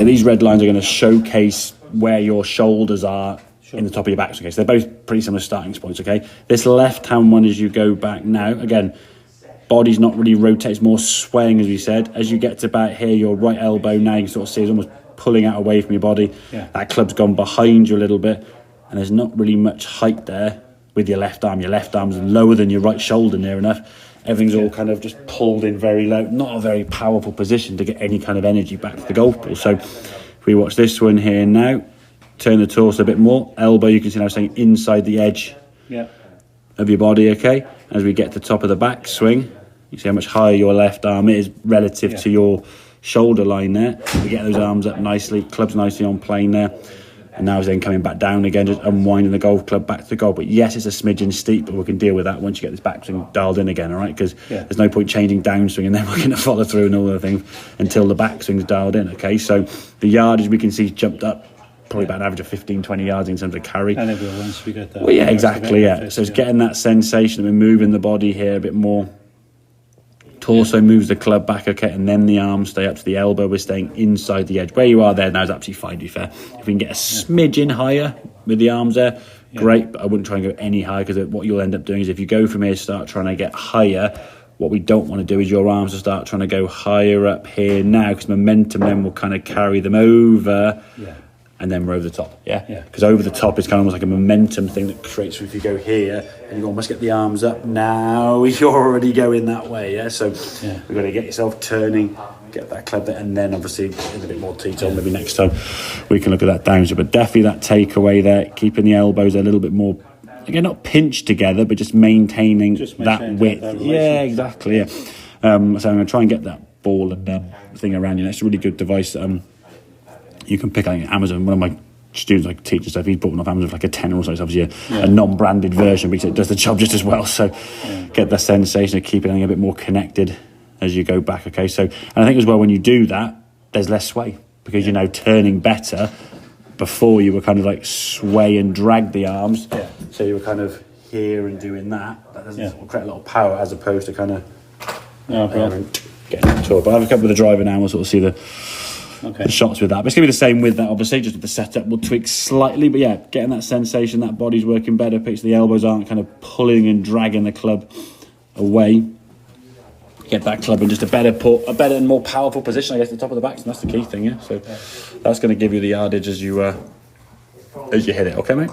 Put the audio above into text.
So these red lines are going to showcase where your shoulders are in the top of your backswing. Okay, so they're both pretty similar starting points. Okay, this left-hand one as you go back now, again, body's not really rotating, it's more swaying, as we said. As you get to about here, your right elbow now you can sort of see it's almost pulling out away from your body. That club's gone behind you a little bit, and there's not really much height there with your left arm. Your left arm's lower than your right shoulder near enough. Everything's all kind of just pulled in very low. Not a very powerful position to get any kind of energy back to the golf ball. So if we watch this one here now, turn the torso a bit more. Elbow, you can see now saying inside the edge of your body, okay? As we get to the top of the backswing, you see how much higher your left arm is relative to your shoulder line there. We get those arms up nicely, clubs nicely on plane there. And now it's then coming back down again, just unwinding the golf club back to the goal. But yes, it's a smidgen steep, but we can deal with that once you get this backswing dialed in again, all right? Because there's no point changing downswing and then we're going to follow through and all the things until the backswing's dialed in, okay? So the yardage we can see jumped up probably about an average of 15, 20 yards in terms of carry. And everyone once we get that. Well, yeah, exactly, yeah. So it's getting that sensation that we're moving the body here a bit more. Torso moves the club back, okay, and then the arms stay up to the elbow. We're staying inside the edge. Where you are there now is absolutely fine, to be fair. If we can get a smidgen higher with the arms there, great, but I wouldn't try and go any higher, because what you'll end up doing is if you go from here, start trying to get higher, what we don't want to do is your arms will start trying to go higher up here now, because momentum then will kind of carry them over. And then we're over the top, because over the top is kind of almost like a momentum thing that creates. So if you go here and you almost get the arms up, now you're already going that way, So we've got to get yourself turning, get that club there, and then obviously in a bit more detail, maybe next time we can look at that down. But definitely that takeaway there, keeping the elbows a little bit more, again, not pinched together, but just maintaining that width. That exactly, So I'm going to try and get that ball and thing around you. It's a really good device. You can pick on Amazon. One of my students, like teacher stuff, he's bought one off Amazon for like a tenner or so. It's obviously a non-branded version, but it does the job just as well. So get the sensation of keeping it a bit more connected as you go back. Okay, so and I think as well when you do that, there's less sway because you're now turning better. Before you were kind of like sway and drag the arms, so you were kind of here and doing that. That doesn't sort of create a lot of power as opposed to kind of getting into it. But I'll have a couple of the driver now. We'll sort of see the shots with that. But it's going to be the same with that, obviously, just with the setup will tweak slightly, but getting that sensation that body's working better, picture the elbows aren't kind of pulling and dragging the club away. Get that club in just a better and more powerful position, I guess, at the top of the back, and that's the key thing, So that's going to give you the yardage as you hit it, okay, mate?